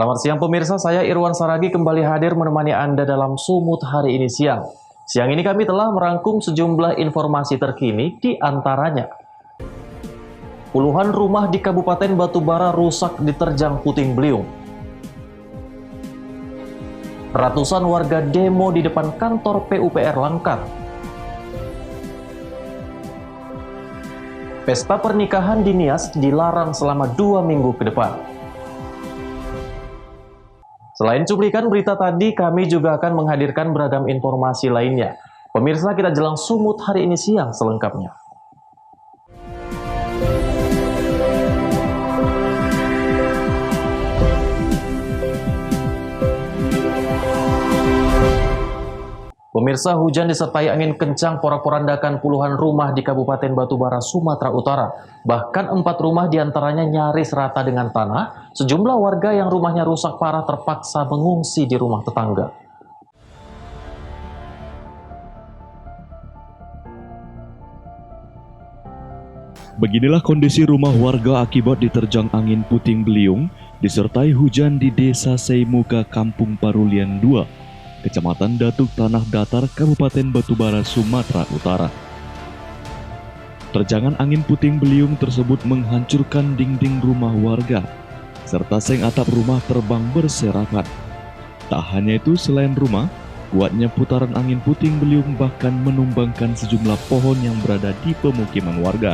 Selamat siang pemirsa, saya Irwan Saragi kembali hadir menemani Anda dalam Sumut hari ini siang. Siang ini kami telah merangkum sejumlah informasi terkini, di antaranya puluhan rumah di Kabupaten Batubara rusak diterjang puting beliung. Ratusan warga demo di depan kantor PUPR Langkat. Pesta pernikahan di Nias dilarang selama 2 minggu ke depan. Selain cuplikan berita tadi, kami juga akan menghadirkan beragam informasi lainnya. Pemirsa, kita jelang Sumut hari ini siang selengkapnya. Pemirsa, hujan disertai angin kencang porak-porandakan puluhan rumah di Kabupaten Batubara, Sumatera Utara. Bahkan 4 rumah diantaranya nyaris rata dengan tanah. Sejumlah warga yang rumahnya rusak parah terpaksa mengungsi di rumah tetangga. Beginilah kondisi rumah warga akibat diterjang angin puting beliung disertai hujan di Desa Seimuka, Kampung Parulian 2. Kecamatan Datuk Tanah Datar, Kabupaten Batubara, Sumatera Utara. Terjangan angin puting beliung tersebut menghancurkan dinding rumah warga, serta seng atap rumah terbang berserakan. Tak hanya itu, selain rumah, kuatnya putaran angin puting beliung bahkan menumbangkan sejumlah pohon yang berada di pemukiman warga.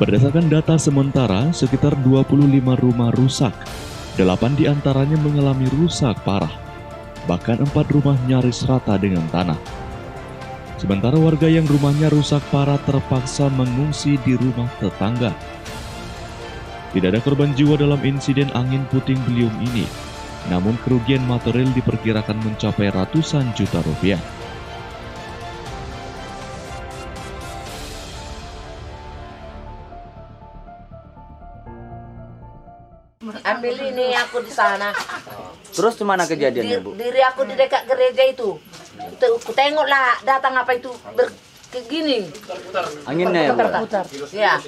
Berdasarkan data sementara, sekitar 25 rumah rusak. 8 diantaranya mengalami rusak parah. Bahkan 4 rumah nyaris rata dengan tanah. Sementara warga yang rumahnya rusak parah terpaksa mengungsi di rumah tetangga. Tidak ada korban jiwa dalam insiden angin puting beliung ini, namun kerugian material diperkirakan mencapai ratusan juta rupiah. Ambil ini aku di sana. Terus gimana kejadiannya, Bu? Diri aku di dekat gereja itu. Aku tengoklah datang apa itu begini. Anginnya ya, Bu? Putar. Ya.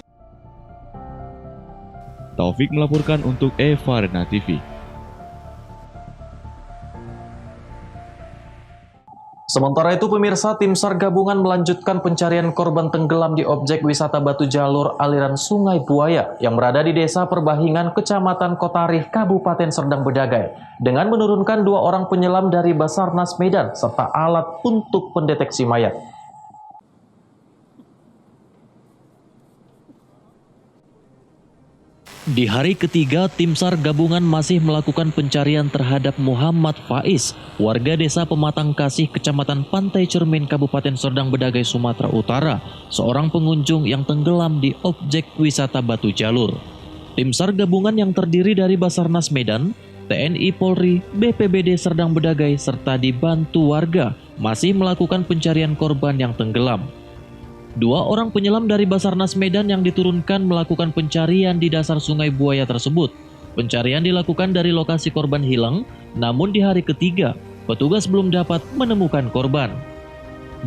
Taufik melaporkan untuk Eva Arena TV. Sementara itu pemirsa, tim SAR gabungan melanjutkan pencarian korban tenggelam di objek wisata Batu Jalur aliran Sungai Buaya yang berada di Desa Perbahingan, Kecamatan Kotarih, Kabupaten Serdang Bedagai, dengan menurunkan 2 orang penyelam dari Basarnas Medan serta alat untuk pendeteksi mayat. Di hari ketiga, tim SAR gabungan masih melakukan pencarian terhadap Muhammad Faiz, warga desa Pematang Kasih, Kecamatan Pantai Cermin, Kabupaten Serdang Bedagai, Sumatera Utara, seorang pengunjung yang tenggelam di objek wisata Batu Jalur. Tim SAR gabungan yang terdiri dari Basarnas Medan, TNI Polri, BPBD Serdang Bedagai, serta dibantu warga, masih melakukan pencarian korban yang tenggelam. 2 orang penyelam dari Basarnas Medan yang diturunkan melakukan pencarian di dasar Sungai Buaya tersebut. Pencarian dilakukan dari lokasi korban hilang, namun di hari ketiga, petugas belum dapat menemukan korban.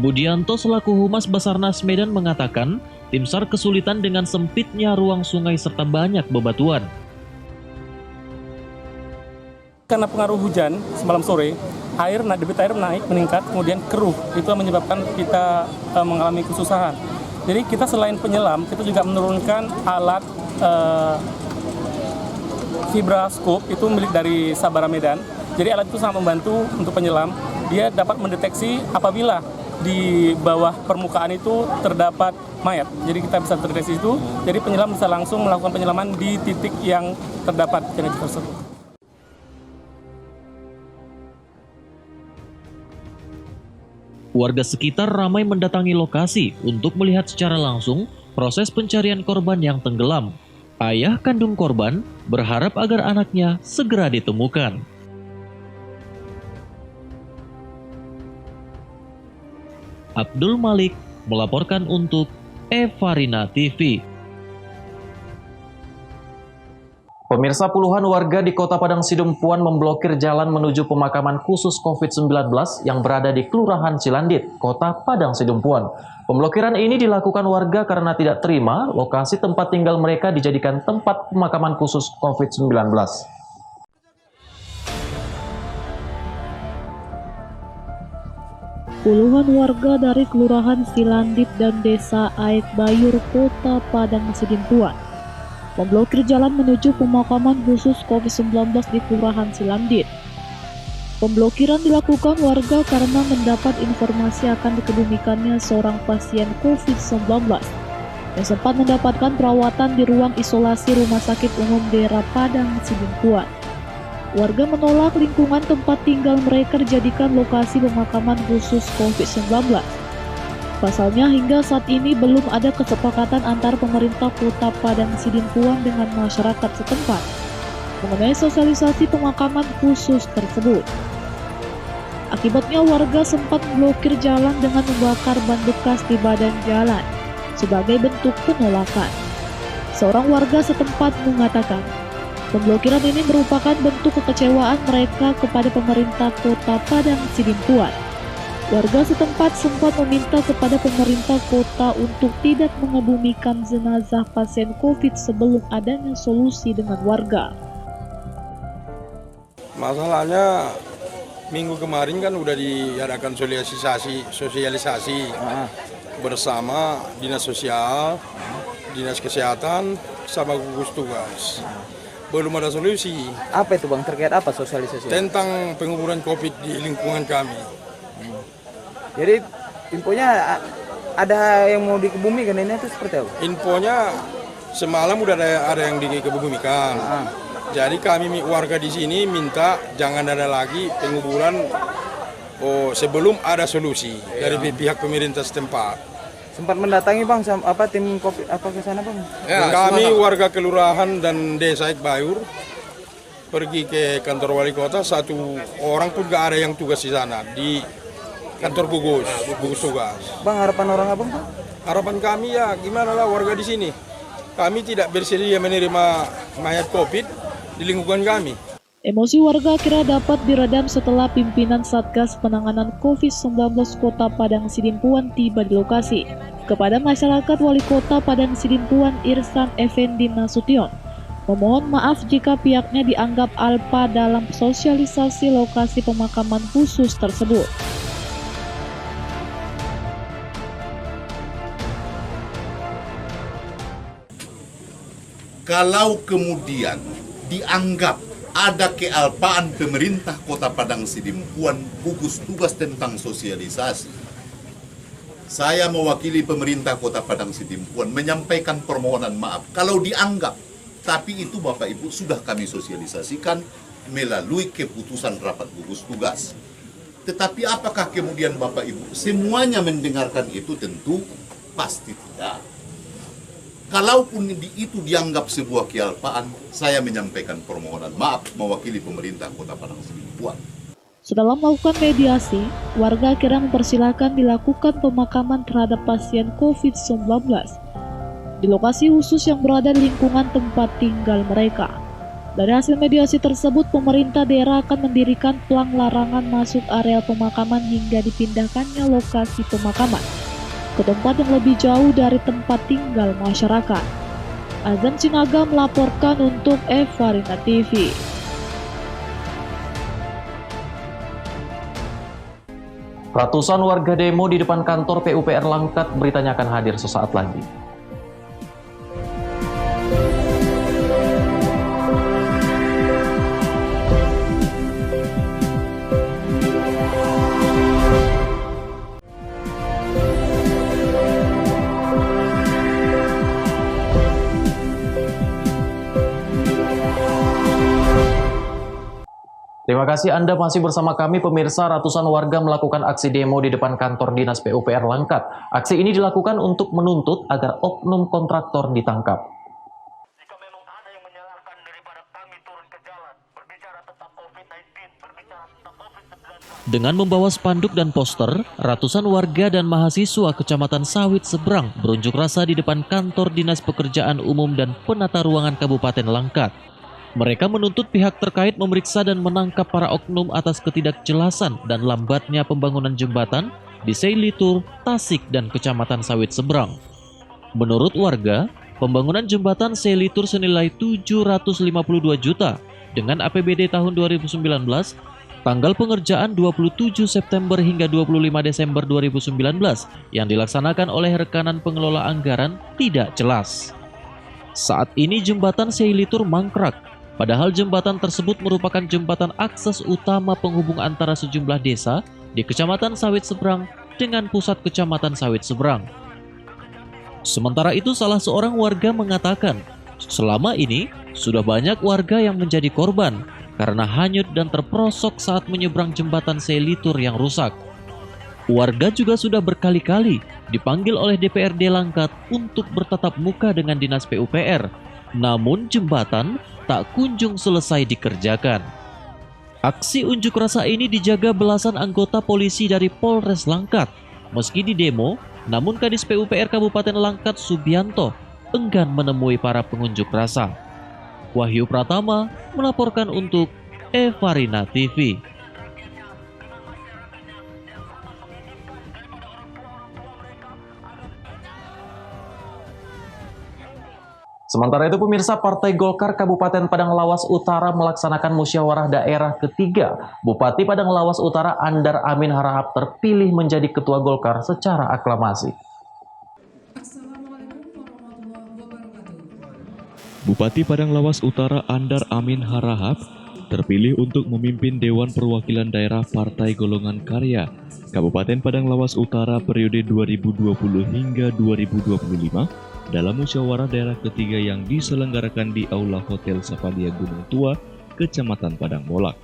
Budianto selaku Humas Basarnas Medan mengatakan, tim SAR kesulitan dengan sempitnya ruang sungai serta banyak bebatuan. Karena pengaruh hujan semalam sore, debit air naik, meningkat, kemudian keruh. Itu yang menyebabkan kita mengalami kesusahan. Jadi kita selain penyelam, kita juga menurunkan alat vibraskop, itu milik dari Sabara Medan. Jadi alat itu sangat membantu untuk penyelam. Dia dapat mendeteksi apabila di bawah permukaan itu terdapat mayat. Jadi kita bisa terdeteksi itu, jadi penyelam bisa langsung melakukan penyelaman di titik yang terdapat jenazah tersebut. Warga sekitar ramai mendatangi lokasi untuk melihat secara langsung proses pencarian korban yang tenggelam. Ayah kandung korban berharap agar anaknya segera ditemukan. Abdul Malik melaporkan untuk Eva Arena TV. Pemirsa, puluhan warga di Kota Padang Sidempuan memblokir jalan menuju pemakaman khusus COVID-19 yang berada di Kelurahan Cilandit, Kota Padang Sidempuan. Pemblokiran ini dilakukan warga karena tidak terima lokasi tempat tinggal mereka dijadikan tempat pemakaman khusus COVID-19. Puluhan warga dari Kelurahan Silandit dan Desa Aek Bayur, Kota Padang Sidimpuan memblokir jalan menuju pemakaman khusus COVID-19 di Kelurahan Silandit. Pemblokiran dilakukan warga karena mendapat informasi akan dikebumikannya seorang pasien COVID-19 yang sempat mendapatkan perawatan di ruang isolasi Rumah Sakit Umum Daerah Padang Sidimpuan. Warga menolak lingkungan tempat tinggal mereka dijadikan lokasi pemakaman khusus COVID-19. Pasalnya hingga saat ini belum ada kesepakatan antar pemerintah Kota Padang Sidimpuan dengan masyarakat setempat mengenai sosialisasi pemakaman khusus tersebut. Akibatnya warga sempat memblokir jalan dengan membakar ban bekas di badan jalan sebagai bentuk penolakan. Seorang warga setempat mengatakan, pemblokiran ini merupakan bentuk kekecewaan mereka kepada pemerintah Kota Padang Sidimpuan. Warga setempat sempat meminta kepada pemerintah kota untuk tidak mengebumikan jenazah pasien COVID sebelum adanya solusi dengan warga. Masalahnya minggu kemarin kan udah diadakan sosialisasi bersama Dinas Sosial, Dinas Kesehatan, sama gugus tugas. Belum ada solusi. Apa itu Bang? Terkait apa sosialisasi? Tentang penguburan COVID di lingkungan kami. Jadi infonya ada yang mau dikebumikan ini itu seperti apa? Infonya semalam udah ada yang dikebumikan. Jadi kami warga di sini minta jangan ada lagi penguburan sebelum ada solusi dari pihak pemerintah setempat. Sempat mendatangi Bang tim COVID apa ke sana Bang? Ya, kami warga kelurahan dan Desa Aek Bayur pergi ke kantor wali kota, satu orang pun gak ada yang tugas di sana di kantor gugus tugas. Bang, harapan orang Abang Bang? Harapan kami ya gimana lah warga di sini. Kami tidak bersedia menerima mayat COVID di lingkungan kami. Emosi warga akhirnya dapat diredam setelah pimpinan Satgas Penanganan COVID-19 Kota Padang Sidimpuan tiba di lokasi. Kepada masyarakat, Wali Kota Padang Sidimpuan Irsan Effendi Nasution memohon maaf jika pihaknya dianggap alpa dalam sosialisasi lokasi pemakaman khusus tersebut. Kalau kemudian dianggap ada kealpaan pemerintah Kota Padang Sidimpuan gugus tugas tentang sosialisasi, saya mewakili pemerintah Kota Padang Sidimpuan menyampaikan permohonan maaf kalau dianggap, tapi itu Bapak Ibu sudah kami sosialisasikan melalui keputusan rapat gugus tugas. Tetapi apakah kemudian Bapak Ibu semuanya mendengarkan itu? Tentu pasti tidak. Kalaupun itu dianggap sebuah kealpaan, saya menyampaikan permohonan maaf mewakili pemerintah Kota Padang Sidimpuan. Setelah melakukan mediasi, warga akhirnya mempersilahkan dilakukan pemakaman terhadap pasien COVID-19 di lokasi khusus yang berada di lingkungan tempat tinggal mereka. Dari hasil mediasi tersebut, pemerintah daerah akan mendirikan plang larangan masuk area pemakaman hingga dipindahkannya lokasi pemakaman ke tempat yang lebih jauh dari tempat tinggal masyarakat. Azam Sinaga melaporkan untuk Evarina TV. Ratusan warga demo di depan kantor PUPR Langkat beritanya akan hadir sesaat lagi. Terima kasih Anda masih bersama kami pemirsa. Ratusan warga melakukan aksi demo di depan kantor Dinas PUPR Langkat. Aksi ini dilakukan untuk menuntut agar oknum kontraktor ditangkap. Jika memang ada yang menyalahkan daripada kami turun ke jalan, berbicara tentang COVID-19, berbicara tentang COVID-19. Dengan membawa spanduk dan poster, ratusan warga dan mahasiswa Kecamatan Sawit Seberang berunjuk rasa di depan kantor Dinas Pekerjaan Umum dan Penata Ruangan Kabupaten Langkat. Mereka menuntut pihak terkait memeriksa dan menangkap para oknum atas ketidakjelasan dan lambatnya pembangunan jembatan di Seilitur, Tasik, dan Kecamatan Sawit Seberang. Menurut warga, pembangunan jembatan Seilitur senilai 752 juta dengan APBD tahun 2019 Tanggal pengerjaan 27 September hingga 25 Desember 2019 yang dilaksanakan oleh rekanan pengelola anggaran tidak jelas. Saat ini jembatan Seilitur mangkrak, padahal jembatan tersebut merupakan jembatan akses utama penghubung antara sejumlah desa di Kecamatan Sawit Seberang dengan pusat Kecamatan Sawit Seberang. Sementara itu salah seorang warga mengatakan, selama ini sudah banyak warga yang menjadi korban karena hanyut dan terperosok saat menyeberang jembatan Seilitur yang rusak. Warga juga sudah berkali-kali dipanggil oleh DPRD Langkat untuk bertatap muka dengan Dinas PUPR, namun jembatan tak kunjung selesai dikerjakan. Aksi unjuk rasa ini dijaga belasan anggota polisi dari Polres Langkat. Meski di demo, namun Kadis PUPR Kabupaten Langkat Subianto enggan menemui para pengunjuk rasa. Wahyu Pratama melaporkan untuk Evarina TV. Sementara itu pemirsa, Partai Golkar Kabupaten Padang Lawas Utara melaksanakan musyawarah daerah ketiga. Bupati Padang Lawas Utara Andar Amin Harahap terpilih menjadi ketua Golkar secara aklamasi. Bupati Padang Lawas Utara Andar Amin Harahap terpilih untuk memimpin Dewan Perwakilan Daerah Partai Golongan Karya Kabupaten Padang Lawas Utara periode 2020 hingga 2025 dalam musyawarah daerah ketiga yang diselenggarakan di Aula Hotel Savalia Gunung Tua, Kecamatan Padang Molak.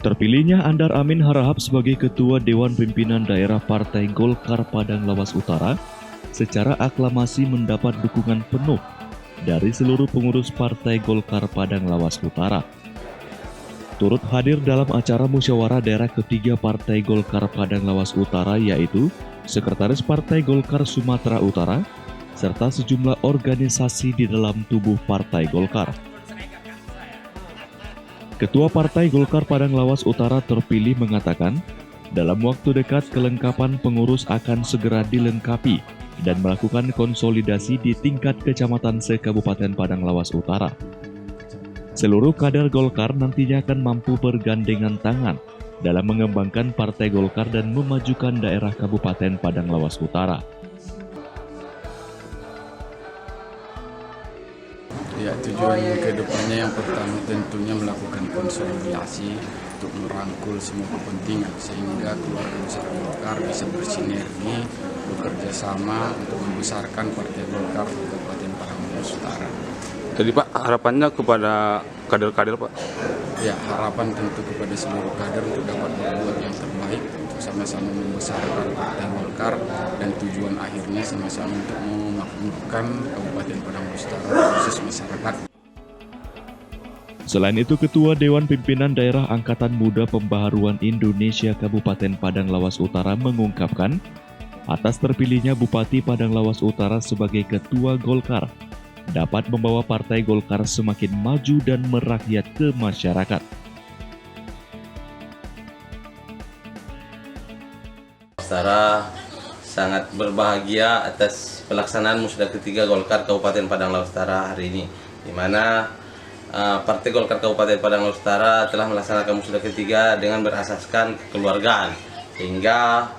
Terpilihnya Andar Amin Harahap sebagai Ketua Dewan Pimpinan Daerah Partai Golkar Padang Lawas Utara secara aklamasi mendapat dukungan penuh dari seluruh pengurus Partai Golkar Padang Lawas Utara. Turut hadir dalam acara musyawarah daerah ketiga Partai Golkar Padang Lawas Utara yaitu Sekretaris Partai Golkar Sumatera Utara, serta sejumlah organisasi di dalam tubuh Partai Golkar. Ketua Partai Golkar Padang Lawas Utara terpilih mengatakan, dalam waktu dekat kelengkapan pengurus akan segera dilengkapi dan melakukan konsolidasi di tingkat kecamatan se-Kabupaten Padang Lawas Utara. Seluruh kader Golkar nantinya akan mampu bergandengan tangan dalam mengembangkan Partai Golkar dan memajukan daerah Kabupaten Padang Lawas Utara. Ya, tujuan kedepannya yang pertama tentunya melakukan konsolidasi untuk merangkul semua kepentingan sehingga keluarga besar Golkar bisa bersinergi, bekerja sama untuk membesarkan Partai Golkar di Kabupaten Padang Lawas Utara. Jadi Pak, harapannya kepada kader-kader Pak? Ya, harapan tentu kepada seluruh kader untuk dapat berbuat yang terbaik, untuk sama-sama membesarkan Partai Golkar dan tujuan akhirnya sama-sama untuk memakmurkan Kabupaten Padang Lawas Utara khusus masyarakat. Selain itu, Ketua Dewan Pimpinan Daerah Angkatan Muda Pembaharuan Indonesia Kabupaten Padang Lawas Utara mengungkapkan, atas terpilihnya Bupati Padang Lawas Utara sebagai Ketua Golkar, dapat membawa Partai Golkar semakin maju dan merakyat ke masyarakat. Utara sangat berbahagia atas pelaksanaan musyawarah ketiga Golkar Kabupaten Padang Lawas Utara hari ini, di mana Partai Golkar Kabupaten Padang Lawas Utara telah melaksanakan musyawarah ketiga dengan berasaskan kekeluargaan, sehingga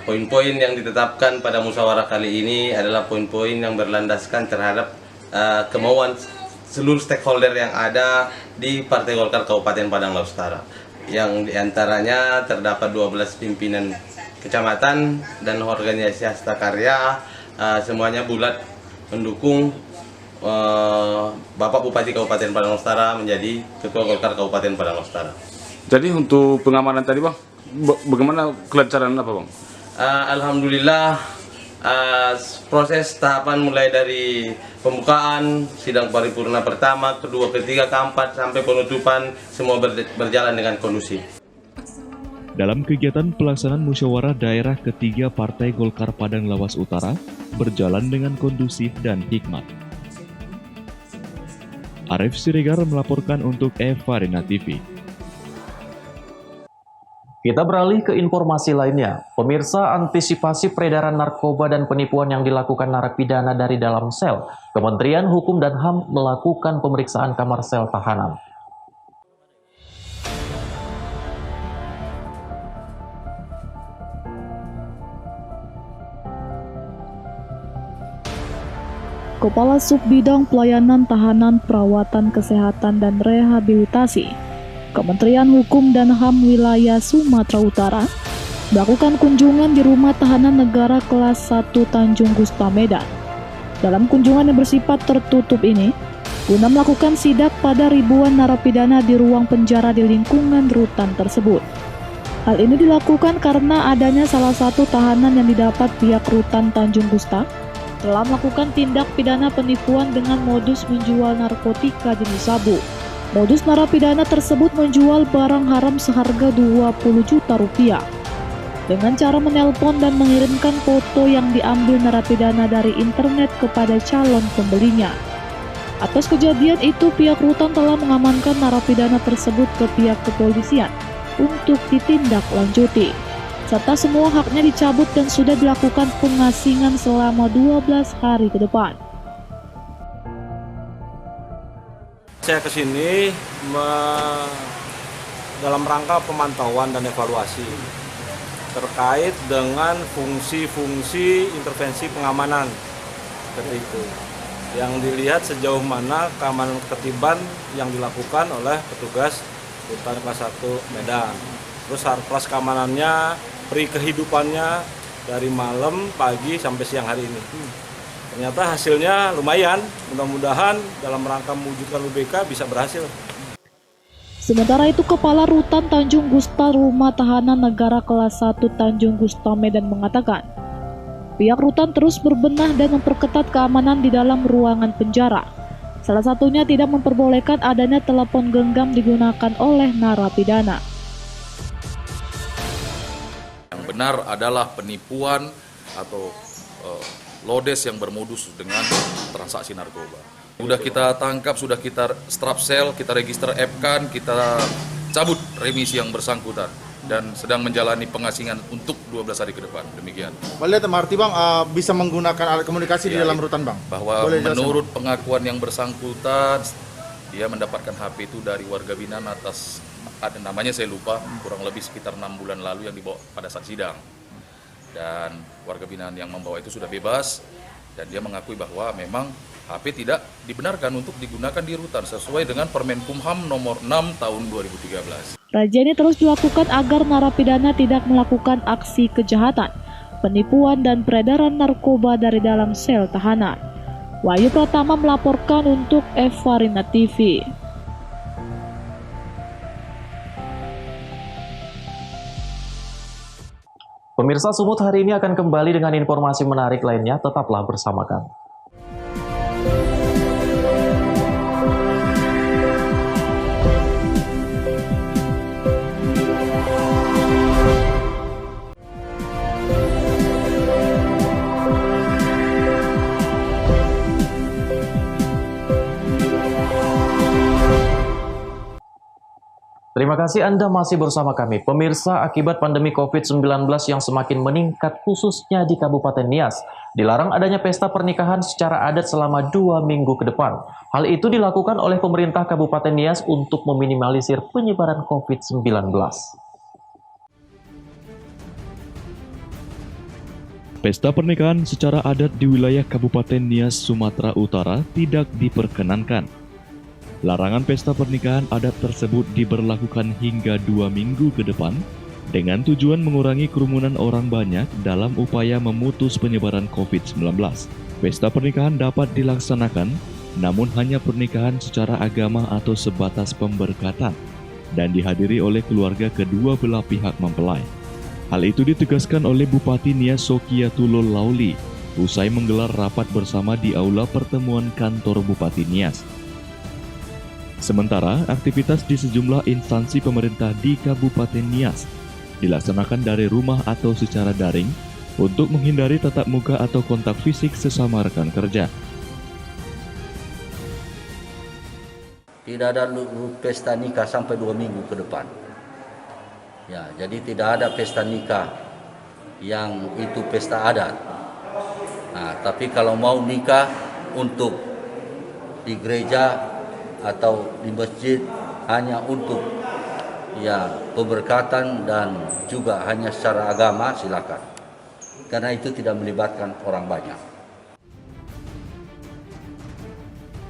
poin-poin yang ditetapkan pada musyawarah kali ini adalah poin-poin yang berlandaskan terhadap kemauan seluruh stakeholder yang ada di Partai Golkar Kabupaten Padang Lawas Utara, yang diantaranya terdapat 12 pimpinan kecamatan dan organisasi hasta karya, semuanya bulat mendukung Bapak Bupati Kabupaten Padang Lawas Utara menjadi Ketua Golkar Kabupaten Padang Lawas Utara. Jadi untuk pengamanan tadi Bang, bagaimana kelancaran apa Bang? Alhamdulillah, proses tahapan mulai dari pembukaan, sidang paripurna pertama, kedua, ketiga, keempat, sampai penutupan semua berjalan dengan kondusif. Dalam kegiatan pelaksanaan musyawarah daerah ketiga Partai Golkar Padang Lawas Utara berjalan dengan kondusif dan hikmat. Arif Siregar melaporkan untuk Evarina TV. Kita beralih ke informasi lainnya. Pemirsa, antisipasi peredaran narkoba dan penipuan yang dilakukan narapidana dari dalam sel, Kementerian Hukum dan HAM melakukan pemeriksaan kamar sel tahanan. Kepala Subbidang Pelayanan Tahanan Perawatan Kesehatan dan Rehabilitasi, Kementerian Hukum dan HAM Wilayah Sumatera Utara, melakukan kunjungan di Rumah Tahanan Negara Kelas 1 Tanjung Gusta Medan. Dalam kunjungan yang bersifat tertutup ini, guna melakukan sidak pada ribuan narapidana di ruang penjara di lingkungan rutan tersebut. Hal ini dilakukan karena adanya salah satu tahanan yang didapat pihak rutan Tanjung Gusta telah melakukan tindak pidana penipuan dengan modus menjual narkotika jenis sabu. Modus narapidana tersebut menjual barang haram seharga 20 juta rupiah dengan cara menelpon dan mengirimkan foto yang diambil narapidana dari internet kepada calon pembelinya. Atas kejadian itu, pihak rutan telah mengamankan narapidana tersebut ke pihak kepolisian untuk ditindaklanjuti, serta semua haknya dicabut dan sudah dilakukan pengasingan selama 12 hari ke depan. Saya kesini dalam rangka pemantauan dan evaluasi terkait dengan fungsi-fungsi intervensi pengamanan seperti itu. Yang dilihat sejauh mana keamanan ketertiban yang dilakukan oleh petugas Rutan Kelas 1 Medan. Terus kelas keamanannya, peri kehidupannya dari malam, pagi sampai siang hari ini. Ternyata hasilnya lumayan, mudah-mudahan dalam rangka mewujudkan UBK bisa berhasil. Sementara itu, Kepala Rutan Tanjung Gusta Rumah Tahanan Negara Kelas 1 Tanjung Gusta Medan mengatakan, pihak rutan terus berbenah dan memperketat keamanan di dalam ruangan penjara. Salah satunya tidak memperbolehkan adanya telepon genggam digunakan oleh narapidana. Yang benar adalah penipuan atau lodes yang bermodus dengan transaksi narkoba. Sudah kita tangkap, sudah kita strap sel, kita register F-kan, kita cabut remisi yang bersangkutan dan sedang menjalani pengasingan untuk 12 hari ke depan. Demikian. Boleh arti Bang bisa menggunakan alat komunikasi di dalam rutan Bang? Bahwa menurut pengakuan yang bersangkutan, dia mendapatkan HP itu dari warga binaan atas, ada namanya saya lupa, kurang lebih sekitar 6 bulan lalu yang dibawa pada saat sidang. Dan warga binaan yang membawa itu sudah bebas dan dia mengakui bahwa memang HP tidak dibenarkan untuk digunakan di rutan sesuai dengan Permenkumham nomor 6 tahun 2013. Razia ini terus dilakukan agar narapidana tidak melakukan aksi kejahatan, penipuan dan peredaran narkoba dari dalam sel tahanan. Wahyu Pratama melaporkan untuk Evarina TV. Pemirsa, Sumut hari ini akan kembali dengan informasi menarik lainnya. Tetaplah bersama kami. Terima kasih Anda masih bersama kami. Pemirsa, akibat pandemi COVID-19 yang semakin meningkat khususnya di Kabupaten Nias, dilarang adanya pesta pernikahan secara adat selama 2 minggu ke depan. Hal itu dilakukan oleh pemerintah Kabupaten Nias untuk meminimalisir penyebaran COVID-19. Pesta pernikahan secara adat di wilayah Kabupaten Nias, Sumatera Utara tidak diperkenankan. Larangan pesta pernikahan adat tersebut diberlakukan hingga 2 minggu ke depan dengan tujuan mengurangi kerumunan orang banyak dalam upaya memutus penyebaran COVID-19. Pesta pernikahan dapat dilaksanakan, namun hanya pernikahan secara agama atau sebatas pemberkatan dan dihadiri oleh keluarga kedua belah pihak mempelai. Hal itu ditegaskan oleh Bupati Nias Sokiatulul Lauli usai menggelar rapat bersama di Aula Pertemuan Kantor Bupati Nias. Sementara, aktivitas di sejumlah instansi pemerintah di Kabupaten Nias dilaksanakan dari rumah atau secara daring untuk menghindari tatap muka atau kontak fisik sesama rekan kerja. Tidak ada pesta nikah sampai 2 minggu ke depan. Ya, jadi tidak ada pesta nikah yang itu pesta adat. Nah, tapi kalau mau nikah untuk di gereja atau di masjid hanya untuk ya pemberkatan dan juga hanya secara agama, silakan. Karena itu tidak melibatkan orang banyak.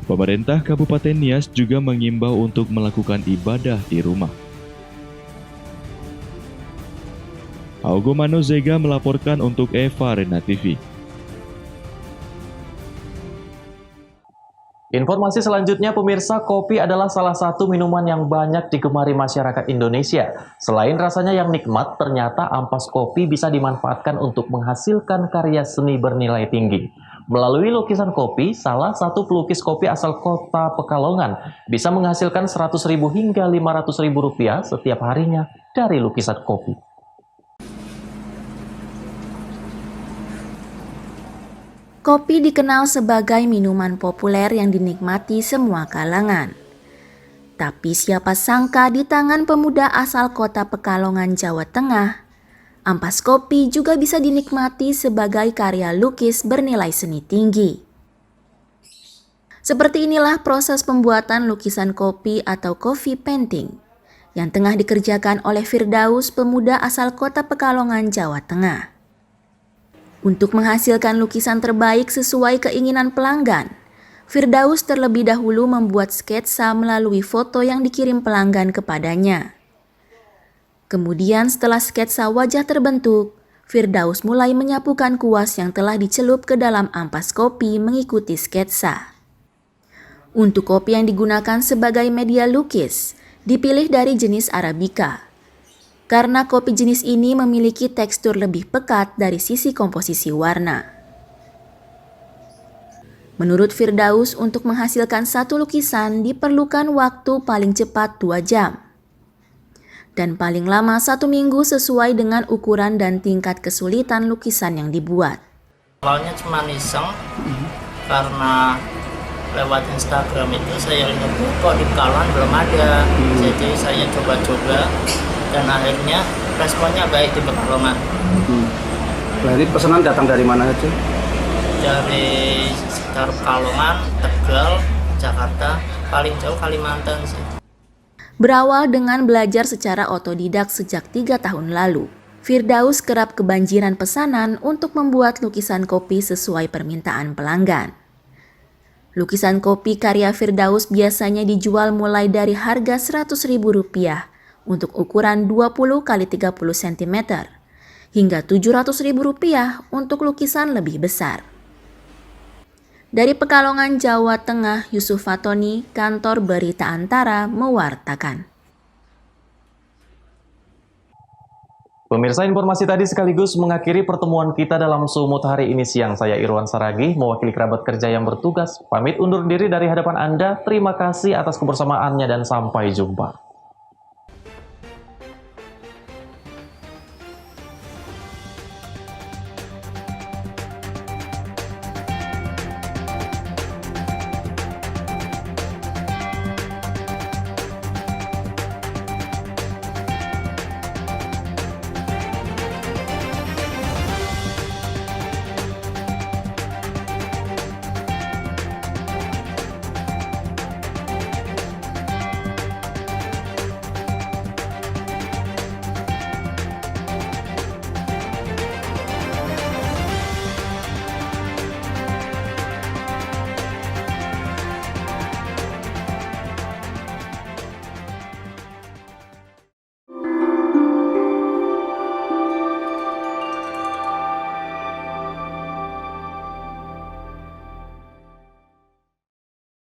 Pemerintah Kabupaten Nias juga mengimbau untuk melakukan ibadah di rumah. Augo Mano Zega melaporkan untuk Eva Rena TV. Informasi selanjutnya, pemirsa, kopi adalah salah satu minuman yang banyak digemari masyarakat Indonesia. Selain rasanya yang nikmat, ternyata ampas kopi bisa dimanfaatkan untuk menghasilkan karya seni bernilai tinggi. Melalui lukisan kopi, salah satu pelukis kopi asal kota Pekalongan bisa menghasilkan 100.000 hingga 500.000 rupiah setiap harinya dari lukisan kopi. Kopi dikenal sebagai minuman populer yang dinikmati semua kalangan. Tapi siapa sangka di tangan pemuda asal kota Pekalongan, Jawa Tengah, ampas kopi juga bisa dinikmati sebagai karya lukis bernilai seni tinggi. Seperti inilah proses pembuatan lukisan kopi atau coffee painting yang tengah dikerjakan oleh Firdaus, pemuda asal kota Pekalongan, Jawa Tengah. Untuk menghasilkan lukisan terbaik sesuai keinginan pelanggan, Firdaus terlebih dahulu membuat sketsa melalui foto yang dikirim pelanggan kepadanya. Kemudian setelah sketsa wajah terbentuk, Firdaus mulai menyapukan kuas yang telah dicelup ke dalam ampas kopi mengikuti sketsa. Untuk kopi yang digunakan sebagai media lukis, dipilih dari jenis Arabica. Karena kopi jenis ini memiliki tekstur lebih pekat dari sisi komposisi warna. Menurut Firdaus, untuk menghasilkan satu lukisan diperlukan waktu paling cepat 2 jam. Dan paling lama 1 minggu sesuai dengan ukuran dan tingkat kesulitan lukisan yang dibuat. Awalnya cuma iseng, karena lewat Instagram itu saya lihat kok di Pekalongan belum ada. Jadi saya coba-coba. Dan akhirnya responnya baik di Pekalongan. Berarti pesanan datang dari mana aja? Dari sekitar Pekalongan, Tegal, Jakarta, paling jauh Kalimantan sih. Berawal dengan belajar secara otodidak sejak 3 tahun lalu, Firdaus kerap kebanjiran pesanan untuk membuat lukisan kopi sesuai permintaan pelanggan. Lukisan kopi karya Firdaus biasanya dijual mulai dari harga Rp100.000 untuk ukuran 20 x 30 cm, hingga Rp700.000 untuk lukisan lebih besar. Dari Pekalongan, Jawa Tengah, Yusuf Fatoni, Kantor Berita Antara, mewartakan. Pemirsa, informasi tadi sekaligus mengakhiri pertemuan kita dalam Sumut hari ini siang. Saya Irwan Saragih, mewakili kerabat kerja yang bertugas, pamit undur diri dari hadapan Anda. Terima kasih atas kebersamaannya dan sampai jumpa.